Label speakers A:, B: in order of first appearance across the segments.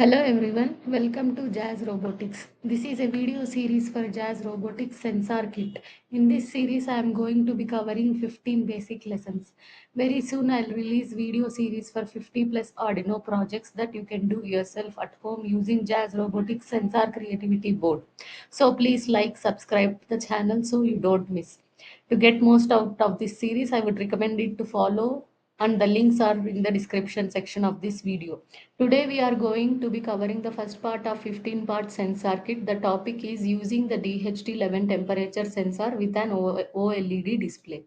A: Hello everyone, welcome to Jazz Robotics. This is a video series for Jazz Robotics Sensor Kit. In this series, I am going to be covering 15 basic lessons. Very soon, I'll release video series for 50 plus Arduino projects that you can do yourself at home using Jazz Robotics Sensor Creativity Board. So please like, subscribe to the channel so you don't miss. To get most out of this series, I would recommend it to follow and the links are in the description section of this video. Today we are going to be covering the first part of 15-part sensor kit. The topic is using the DHT11 temperature sensor with an OLED display.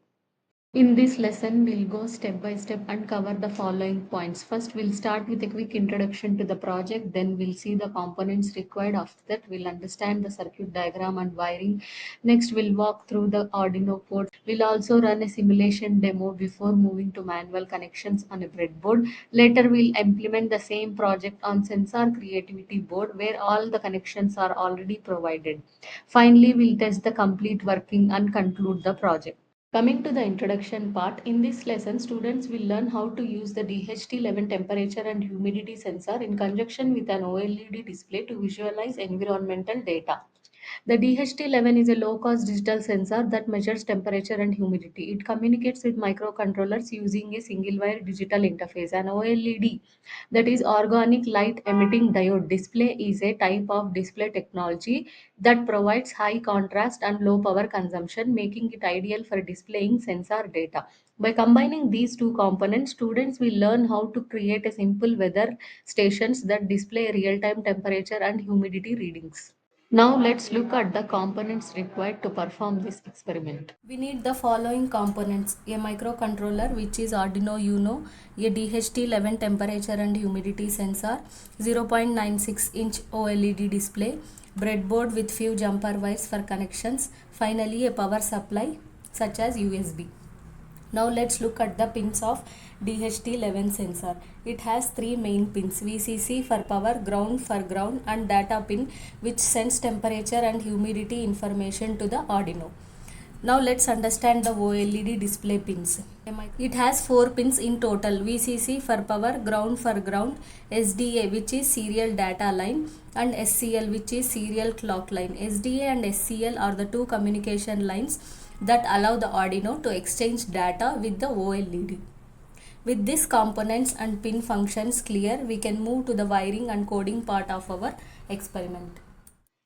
A: In this lesson, we'll go step by step and cover the following points. First, we'll start with a quick introduction to the project. Then we'll see the components required. After that, we'll understand the circuit diagram and wiring. Next, we'll walk through the Arduino code. We'll also run a simulation demo before moving to manual connections on a breadboard. Later, we'll implement the same project on Sensor Creativity board where all the connections are already provided. Finally, we'll test the complete working and conclude the project. Coming to the introduction part, in this lesson, students will learn how to use the DHT11 temperature and humidity sensor in conjunction with an OLED display to visualize environmental data. The DHT11 is a low-cost digital sensor that measures temperature and humidity. It communicates with microcontrollers using a single-wire digital interface. An OLED, that is organic light emitting diode display, is a type of display technology that provides high contrast and low power consumption, making it ideal for displaying sensor data. By combining these two components, students will learn how to create a simple weather stations that display real-time temperature and humidity readings. Now let's look at the components required to perform this experiment. We need the following components: a microcontroller, which is Arduino Uno, a DHT11 temperature and humidity sensor, 0.96-inch OLED display, breadboard with few jumper wires for connections, finally a power supply such as USB. Now let's look at the pins of DHT11 sensor. It has three main pins: VCC for power, ground for ground, and data pin, which sends temperature and humidity information to the Arduino. Now let's understand the OLED display pins. It has 4 pins in total: VCC for power, ground for ground, SDA, which is serial data line, and SCL, which is serial clock line. SDA and SCL are the two communication lines that allow the Arduino to exchange data with the OLED. With these components and pin functions clear, we can move to the wiring and coding part of our experiment.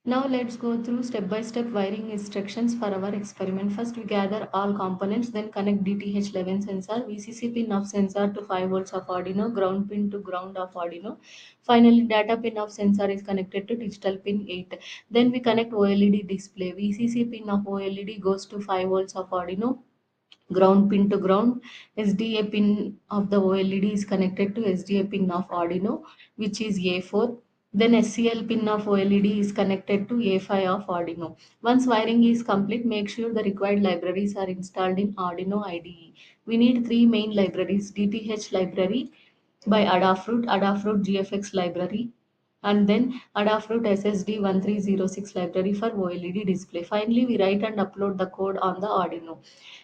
A: Now let's go through step-by-step wiring instructions for our experiment. First, we gather all components, then connect DTH11 sensor, VCC pin of sensor to 5 volts of Arduino, ground pin to ground of Arduino. Finally, data pin of sensor is connected to digital pin 8. Then we connect OLED display. VCC pin of OLED goes to 5 volts of Arduino, ground pin to ground. SDA pin of the OLED is connected to SDA pin of Arduino, which is A4. Then SCL pin of OLED is connected to A5 of Arduino. Once wiring is complete, make sure the required libraries are installed in Arduino IDE. We need three main libraries: DTH library by Adafruit, Adafruit GFX library, and then Adafruit SSD1306 library for OLED display. Finally, we write and upload the code on the Arduino.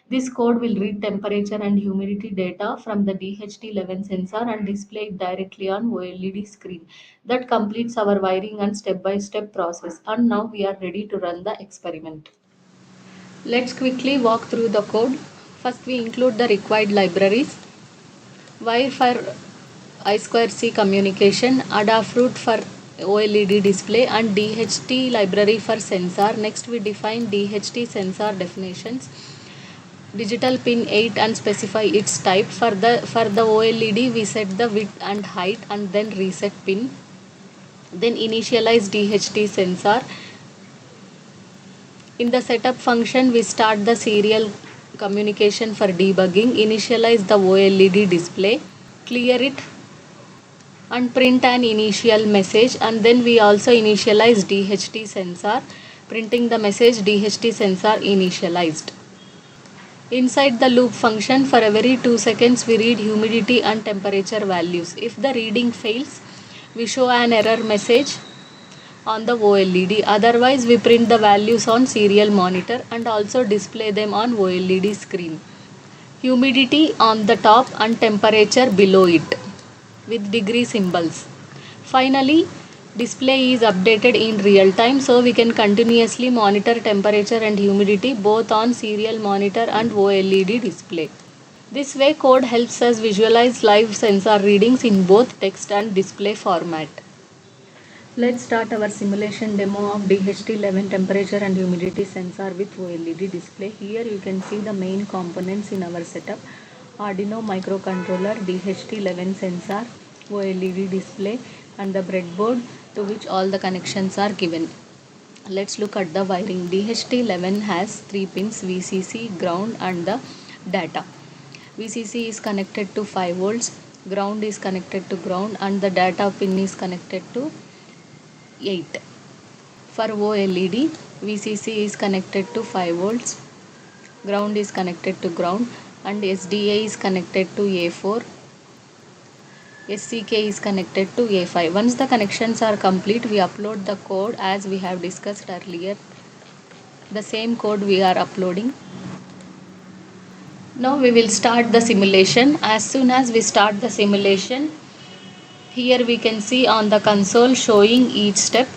A: This code will read temperature and humidity data from the DHT11 sensor and display it directly on OLED screen. That completes our wiring and step-by-step process. And now we are ready to run the experiment. Let's quickly walk through the code. First, we include the required libraries: wire for I2C communication, Adafruit for OLED display, and DHT library for sensor. Next, we define DHT sensor definitions, digital pin 8, and specify its type. For the OLED, we set the width and height and then reset pin. Then initialize DHT sensor. In the setup function, we start the serial communication for debugging, initialize the OLED display, clear it, and print an initial message. And then we also initialize DHT sensor, printing the message DHT sensor initialized. Inside the loop function, for every 2 seconds we read humidity and temperature values. If the reading fails, we show an error message on the OLED. Otherwise, we print the values on serial monitor and also display them on OLED screen. Humidity on the top and temperature below it with degree symbols.
B: Finally, display is updated in real time, so we can continuously monitor temperature and humidity both on serial monitor and OLED display. This way, code helps us visualize live sensor readings in both text and display format. Let's start our simulation demo of DHT11 temperature and humidity sensor with OLED display. Here you can see the main components in our setup: Arduino microcontroller, DHT11 sensor, OLED display, and the breadboard to which all the connections are given. Let's look at the wiring. DHT11 has 3 pins: VCC, ground, and the data. VCC is connected to 5 volts, ground is connected to ground, and the data pin is connected to 8. For OLED, VCC is connected to 5 volts, ground is connected to ground, and SDA is connected to A4, SCK is connected to A5. Once the connections are complete, we upload the code as we have discussed earlier. The same code we are uploading. Now we will start the simulation. As soon as we start the simulation, here we can see on the console showing each step: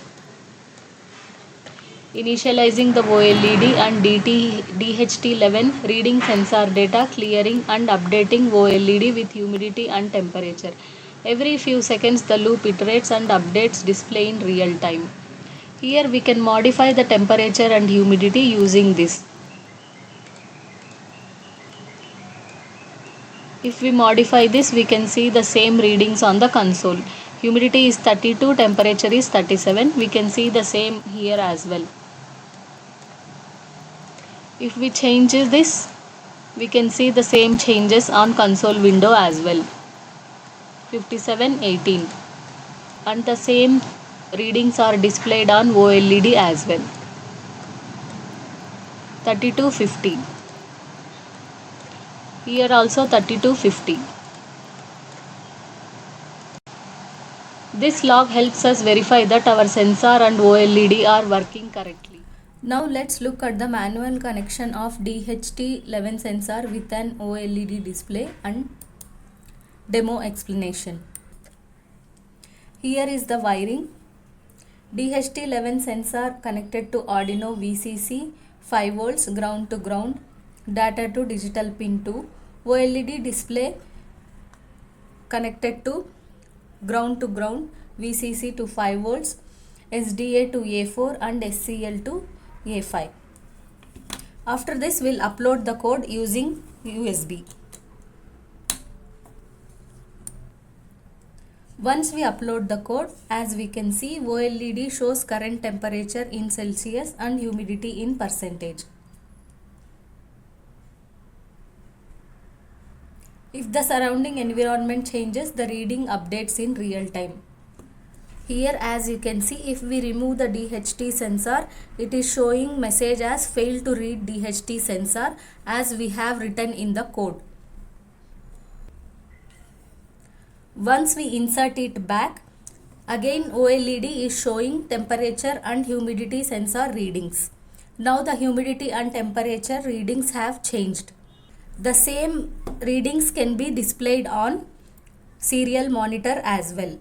B: initializing the OLED and DHT11, reading sensor data, clearing and updating OLED with humidity and temperature. Every few seconds the loop iterates and updates display in real time. Here we can modify the temperature and humidity using this. If we modify this, we can see the same readings on the console. Humidity is 32, temperature is 37. We can see the same here as well. If we change this, we can see the same changes on console window as well. 57, 18. And the same readings are displayed on OLED as well. 32, 50. Here also 3250. This log helps us verify that our sensor and OLED are working correctly. Now let's look at the manual connection of DHT11 sensor with an OLED display and demo explanation. Here is the wiring. DHT11 sensor connected to Arduino VCC, 5 volts, ground to ground, data to digital pin 2. OLED display connected to ground, VCC to 5 volts, SDA to A4 and SCL to A5. After this, we'll upload the code using USB. Once we upload the code, as we can see, OLED shows current temperature in Celsius and humidity in percentage. If the surrounding environment changes, the reading updates in real time. Here, as you can see, if we remove the DHT sensor, it is showing message as failed to read DHT sensor as we have written in the code. Once we insert it back, again OLED is showing temperature and humidity sensor readings. Now the humidity and temperature readings have changed. The same readings can be displayed on serial monitor as well.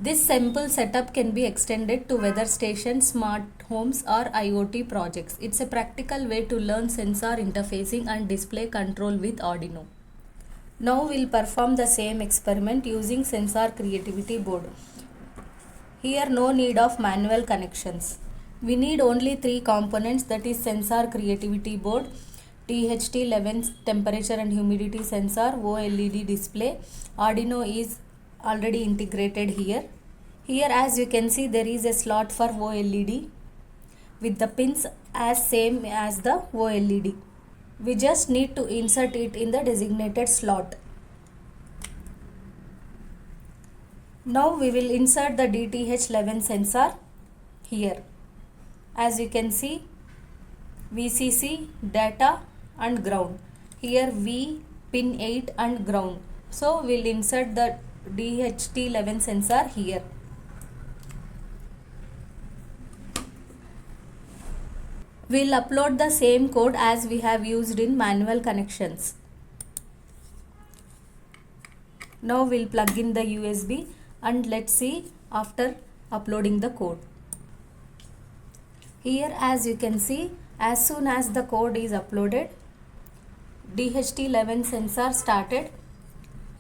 B: This simple setup can be extended to weather stations, smart homes or IoT projects. It's a practical way to learn sensor interfacing and display control with Arduino. Now we'll perform the same experiment using sensor creativity board. Here no need of manual connections. We need only 3 components, that is sensor creativity board, DHT11 temperature and humidity sensor, OLED display. Arduino is already integrated here. Here, as you can see, there is a slot for OLED with the pins as same as the OLED. We just need to insert it in the designated slot. Now we will insert the DTH11 sensor here. As you can see, VCC, data and ground. Here V, pin 8 and ground. So we'll insert the DHT11 sensor here. We'll upload the same code as we have used in manual connections. Now we'll plug in the USB. and let's see after uploading the code. Here as you can see, as soon as the code is uploaded, DHT11 sensor started,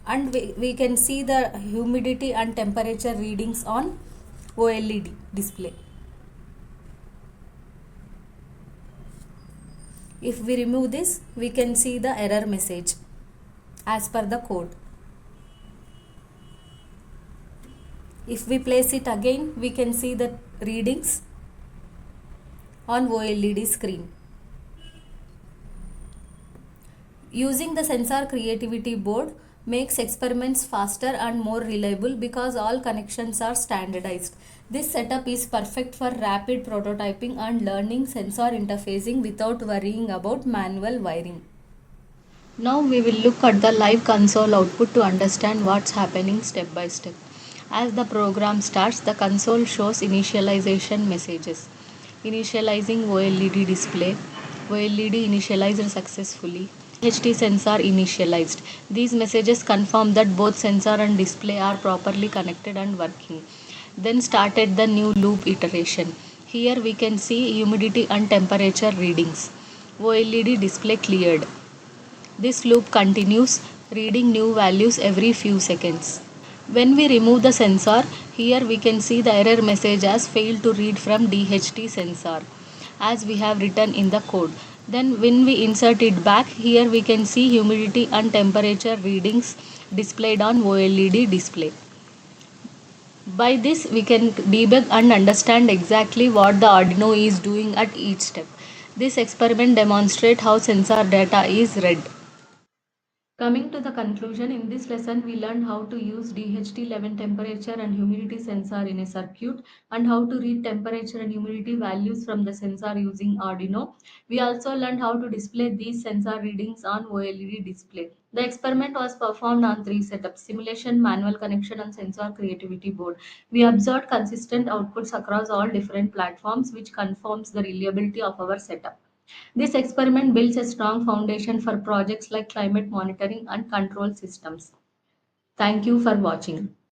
B: and we can see the humidity and temperature readings on OLED display. If we remove this, we can see the error message as per the code. If we place it again, we can see the readings on OLED screen. Using the sensor creativity board makes experiments faster and more reliable because all connections are standardized. This setup is perfect for rapid prototyping and learning sensor interfacing without worrying about manual wiring.
A: Now we will look at the live console output to understand what's happening step by step. As the program starts, the console shows initialization messages. Initializing OLED display. OLED initialized successfully. DHT sensor initialized. These messages confirm that both sensor and display are properly connected and working. Then started the new loop iteration. Here we can see humidity and temperature readings. OLED display cleared. This loop continues, reading new values every few seconds. When we remove the sensor, here we can see the error message as failed to read from DHT sensor, as we have written in the code. Then when we insert it back, here we can see humidity and temperature readings displayed on OLED display. By this we can debug and understand exactly what the Arduino is doing at each step. This experiment demonstrates how sensor data is read. Coming to the conclusion, in this lesson we learned how to use DHT11 temperature and humidity sensor in a circuit and how to read temperature and humidity values from the sensor using Arduino. We also learned how to display these sensor readings on OLED display. The experiment was performed on three setups: simulation, manual connection, and sensor creativity board. We observed consistent outputs across all different platforms, which confirms the reliability of our setup. This experiment builds a strong foundation for projects like climate monitoring and control systems. Thank you for watching.